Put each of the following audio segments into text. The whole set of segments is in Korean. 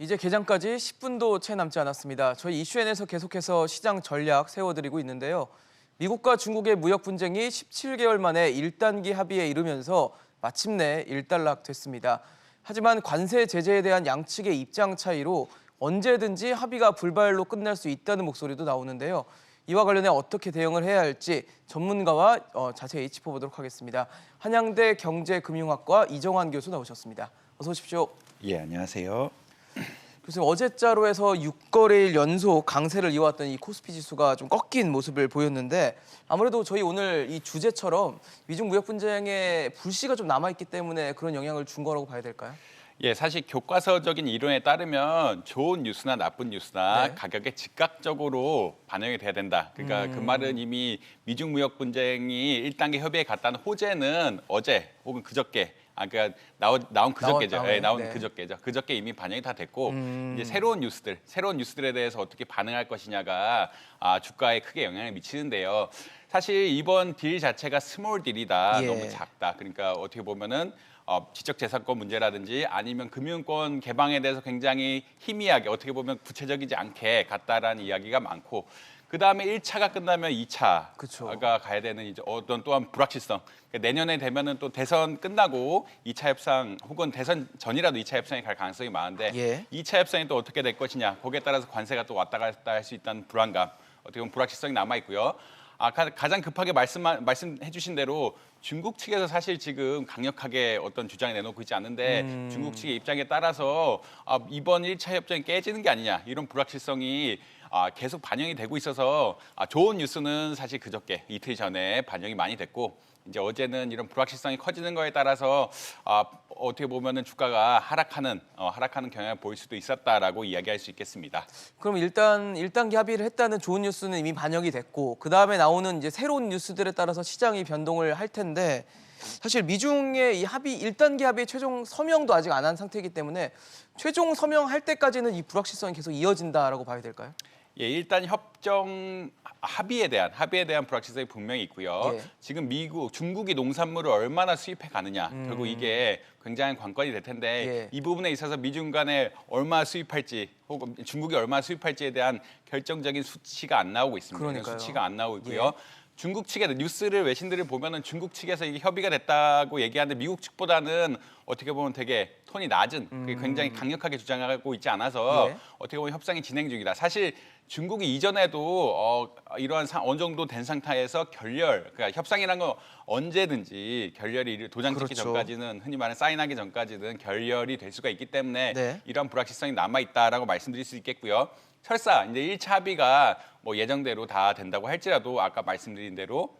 이제 개장까지 10분도 채 남지 않았습니다. 저희 이슈N에서 계속해서 시장 전략 세워드리고 있는데요. 미국과 중국의 무역 분쟁이 17개월 만에 1단기 합의에 이르면서 마침내 일단락됐습니다. 하지만 관세 제재에 대한 양측의 입장 차이로 언제든지 합의가 불발로 끝날 수 있다는 목소리도 나오는데요. 이와 관련해 어떻게 대응을 해야 할지 전문가와 자세히 짚어보도록 하겠습니다. 한양대 경제금융학과 이정환 교수 나오셨습니다. 어서 오십시오. 예, 안녕하세요. 교수님, 어제자로 해서 6거래일 연속 강세를 이어왔던 이 코스피 지수가 좀 꺾인 모습을 보였는데 아무래도 저희 오늘 이 주제처럼 미중 무역 분쟁의 불씨가 좀 남아있기 때문에 그런 영향을 준 거라고 봐야 될까요? 예, 사실 교과서적인 이론에 따르면 좋은 뉴스나 나쁜 뉴스나 네. 가격에 즉각적으로 반영이 돼야 된다. 그러니까 그 말은 이미 미중 무역 분쟁이 1단계 협의에 갔다는 호재는 어제 혹은 그저께 그러니까 나온 그저께죠. 나온 네. 그저께죠. 그저께 이미 반영이 다 됐고 이제 새로운 뉴스들에 대해서 어떻게 반응할 것이냐가 주가에 크게 영향을 미치는데요. 사실 이번 딜 자체가 스몰 딜이다. 예. 너무 작다. 그러니까 어떻게 보면은 지적재산권 문제라든지 아니면 금융권 개방에 대해서 굉장히 희미하게 어떻게 보면 구체적이지 않게 갔다라는 이야기가 많고 그다음에 1차가 끝나면 2차가 그쵸. 가야 되는 이제 어떤 또한 불확실성. 그러니까 내년에 되면은 또 대선 끝나고 2차 협상 혹은 대선 전이라도 2차 협상이 갈 가능성이 많은데 예. 2차 협상이 또 어떻게 될 것이냐. 거기에 따라서 관세가 또 왔다 갔다 할 수 있다는 불안감. 어떻게 보면 불확실성이 남아 있고요. 가장 급하게 말씀해 주신 대로 중국 측에서 사실 지금 강력하게 어떤 주장을 내놓고 있지 않는데 중국 측의 입장에 따라서 이번 1차 협정이 깨지는 게 아니냐 이런 불확실성이 계속 반영이 되고 있어서 좋은 뉴스는 사실 그저께 이틀 전에 반영이 많이 됐고 이제 어제는 이런 불확실성이 커지는 거에 따라서 어떻게 보면은 주가가 하락하는 경향을 보일 수도 있었다라고 이야기할 수 있겠습니다. 그럼 일단 1단계 합의를 했다는 좋은 뉴스는 이미 반영이 됐고 그다음에 나오는 이제 새로운 뉴스들에 따라서 시장이 변동을 할 텐데 사실 미중의 이 1단계 합의 최종 서명도 아직 안 한 상태이기 때문에 최종 서명할 때까지는 이 불확실성이 계속 이어진다라고 봐야 될까요? 예, 일단 협정 합의에 대한 불확실성이 분명히 있고요. 예. 지금 중국이 농산물을 얼마나 수입해 가느냐 결국 이게 굉장한 관건이 될 텐데 예. 이 부분에 있어서 미중 간에 얼마 수입할지 혹은 중국이 얼마 수입할지에 대한 결정적인 수치가 안 나오고 있습니다. 그러니까요. 수치가 안 나오고 있고요. 예. 중국 측의 뉴스를 외신들을 보면은 중국 측에서 이게 협의가 됐다고 얘기하는데 미국 측보다는 어떻게 보면 되게 톤이 낮은 그게 굉장히 강력하게 주장하고 있지 않아서 예. 어떻게 보면 협상이 진행 중이다. 사실 중국이 이전에도 이러한 어느 정도 된 상태에서 그러니까 협상이라는 건 언제든지 결렬이 도장 찍기 그렇죠. 전까지는 흔히 말하는 사인하기 전까지는 결렬이 될 수가 있기 때문에 네. 이러한 불확실성이 남아 있다라고 말씀드릴 수 있겠고요. 설사 이제 1차 합의가 뭐 예정대로 다 된다고 할지라도 아까 말씀드린 대로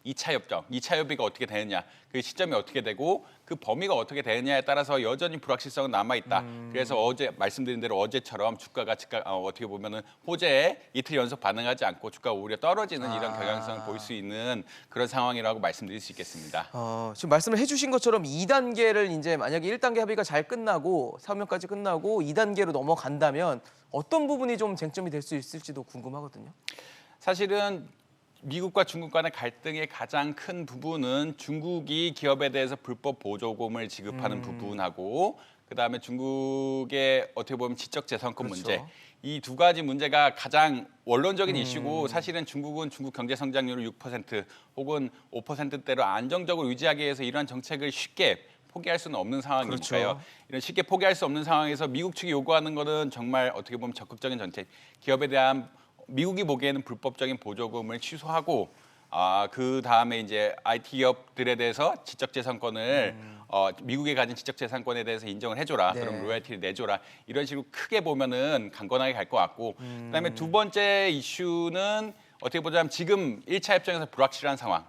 2차 협의가 어떻게 되느냐, 그 시점이 어떻게 되고 그 범위가 어떻게 되느냐에 따라서 여전히 불확실성은 남아 있다. 그래서 어제 말씀드린 대로 어제처럼 주가가 어떻게 보면은 호재에 이틀 연속 반응하지 않고 주가가 오히려 떨어지는 이런 경향성을 보일 수 있는 그런 상황이라고 말씀드릴 수 있겠습니다. 지금 말씀을 해주신 것처럼 2단계를 이제 만약에 1단계 합의가 잘 끝나고 서명까지 끝나고 2단계로 넘어간다면 어떤 부분이 좀 쟁점이 될 수 있을지도 궁금하거든요. 사실은 미국과 중국 간의 갈등의 가장 큰 부분은 중국이 기업에 대해서 불법 보조금을 지급하는 부분하고 그다음에 중국의 어떻게 보면 지적재산권 그렇죠. 문제 이 두 가지 문제가 가장 원론적인 이슈고 사실은 중국은 중국 경제 성장률을 6% 혹은 5%대로 안정적으로 유지하기 위해서 이러한 정책을 쉽게 포기할 수는 없는 상황이니까요. 그렇죠. 이런 쉽게 포기할 수 없는 상황에서 미국 측이 요구하는 것은 정말 어떻게 보면 적극적인 정책, 기업에 대한 미국이 보기에는 불법적인 보조금을 취소하고 그 다음에 이제 IT 기업들에 대해서 지적재산권을 미국이 가진 지적재산권에 대해서 인정을 해줘라. 네. 그럼 로열티를 내줘라. 이런 식으로 크게 보면은 강건하게 갈 것 같고 그다음에 두 번째 이슈는 어떻게 보자면 지금 1차 협정에서 불확실한 상황.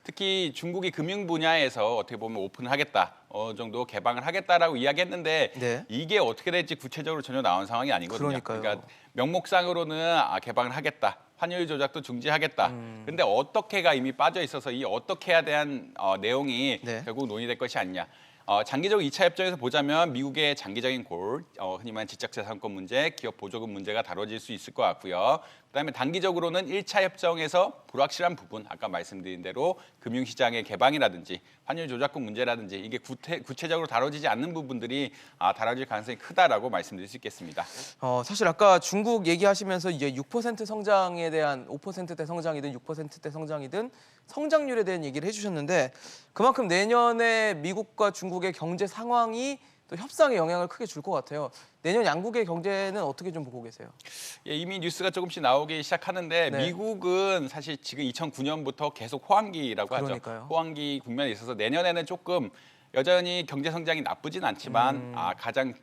특히 중국이 금융 분야에서 어떻게 보면 오픈을 하겠다, 어느 정도 개방을 하겠다라고 이야기했는데 네. 이게 어떻게 될지 구체적으로 전혀 나온 상황이 아니거든요. 그러니까요. 그러니까 명목상으로는 개방을 하겠다, 환율 조작도 중지하겠다. 근데 어떻게가 이미 빠져 있어서 이 어떻게에 대한 내용이 네. 결국 논의될 것이 아니냐. 장기적 2차 협정에서 보자면 미국의 장기적인 골, 흔히 말하는 지적재산권 문제, 기업 보조금 문제가 다뤄질 수 있을 것 같고요. 그다음에 단기적으로는 1차 협정에서 불확실한 부분, 아까 말씀드린 대로 금융시장의 개방이라든지 환율 조작권 문제라든지 이게 구체적으로 다뤄지지 않는 부분들이 다뤄질 가능성이 크다라고 말씀드릴 수 있겠습니다. 사실 아까 중국 얘기하시면서 이제 6% 성장에 대한 5%대 성장이든 6%대 성장이든 성장률에 대한 얘기를 해주셨는데 그만큼 내년에 미국과 중국의 경제 상황이 또 협상에 영향을 크게 줄 것 같아요. 내년 양국의 경제는 어떻게 좀 보고 계세요? 예, 이미 뉴스가 조금씩 나오기 시작하는데 네. 미국은 사실 지금 2009년부터 계속 호황기라고 그러니까요. 하죠. 호황기 국면에 있어서 내년에는 조금 여전히 경제 성장이 나쁘진 않지만 가장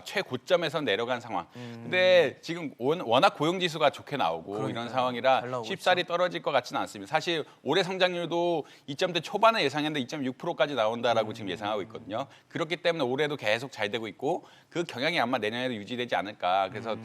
최고점에서 내려간 상황. 근데 지금 워낙 고용 지수가 좋게 나오고 그러니까요. 이런 상황이라 잘 나오고 쉽사리 떨어질 것 같지는 않습니다. 사실 올해 성장률도 2점대 초반에 예상했는데 2.6%까지 나온다라고 지금 예상하고 있거든요. 그렇기 때문에 올해도 계속 잘 되고 있고 그 경향이 아마 내년에도 유지되지 않을까. 그래서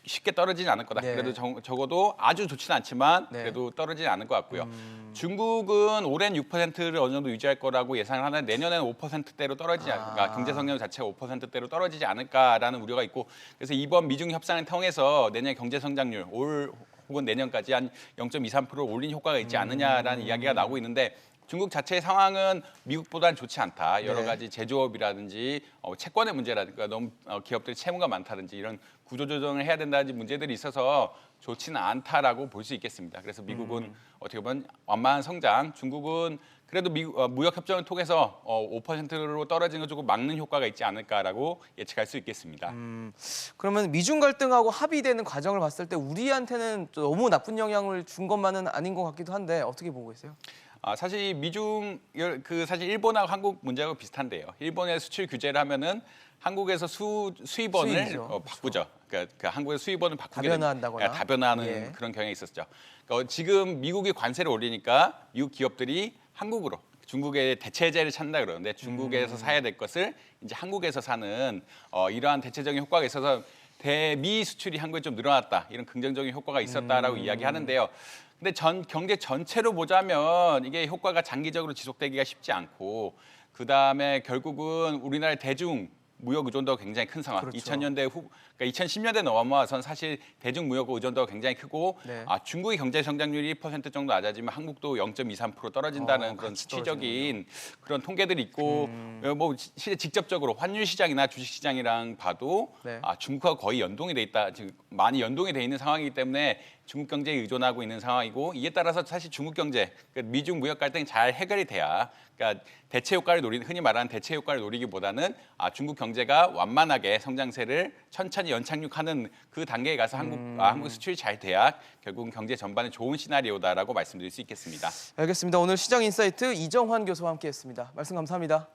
쉽게 떨어지지 않을 거다. 네. 그래도 적어도 아주 좋지는 않지만 네. 그래도 떨어지지 않을 것 같고요. 중국은 올해는 6%를 어느 정도 유지할 거라고 예상을 하는데 내년에는 5%대로 떨어지지 않을까. 경제 성장 자체가 5%대로 떨어지지 않을까라는 우려가 있고 그래서 이번 미중 협상을 통해서 내년 경제 성장률 올 혹은 내년까지 한 0.23%를 올린 효과가 있지 않느냐라는 이야기가 나오고 있는데 중국 자체의 상황은 미국보다는 좋지 않다. 여러 네. 가지 제조업이라든지 채권의 문제라든가 너무 기업들이 채무가 많다든지 이런 구조조정을 해야 된다든지 문제들이 있어서 좋지는 않다라고 볼 수 있겠습니다. 그래서 미국은 어떻게 보면 완만한 성장, 중국은 그래도 무역 협정을 통해서 5%로 떨어지는 걸 조금 막는 효과가 있지 않을까라고 예측할 수 있겠습니다. 그러면 미중 갈등하고 합의되는 과정을 봤을 때 우리한테는 너무 나쁜 영향을 준 것만은 아닌 것 같기도 한데 어떻게 보고 계세요? 사실 사실 일본하고 한국 문제하고 비슷한데요. 일본에 수출 규제를 하면은 한국에서 수입원을 수입이죠. 바꾸죠. 그러니까 그 한국에서 수입원을 바꾸게 다변화한다거나. 다변화하는 예. 그런 경향이 있었죠. 그러니까 지금 미국이 관세를 올리니까 미국 기업들이 한국으로 중국의 대체제를 찾는다 그러는데 중국에서 사야 될 것을 이제 한국에서 사는 이러한 대체적인 효과가 있어서 대미 수출이 한국에 좀 늘어났다. 이런 긍정적인 효과가 있었다라고 이야기하는데요. 근데 경제 전체로 보자면 이게 효과가 장기적으로 지속되기가 쉽지 않고 그다음에 결국은 우리나라의 대중 무역 의존도가 굉장히 큰 상황. 그렇죠. 그러니까 2010년대 넘어와선 사실 대중 무역 의존도가 굉장히 크고 네. 중국의 경제 성장률이 1% 정도 낮아지면 한국도 0.23% 떨어진다는 그런 같이 수치적인 그런 통계들이 있고 뭐 직접적으로 환율 시장이나 주식 시장이랑 봐도 네. 중국하고 거의 연동이 돼 있다. 지금 많이 연동이 돼 있는 상황이기 때문에 중국 경제에 의존하고 있는 상황이고 이에 따라서 사실 중국 경제, 그러니까 미중 무역 갈등이 잘 해결이 돼야 그러니까 대체 효과를 흔히 말하는 대체 효과를 노리기보다는 중국 경제가 완만하게 성장세를 천천히 연착륙하는 그 단계에 가서 한국 수출이 잘 돼야 결국은 경제 전반에 좋은 시나리오다라고 말씀드릴 수 있겠습니다. 알겠습니다. 오늘 시장 인사이트 이정환 교수와 함께했습니다. 말씀 감사합니다.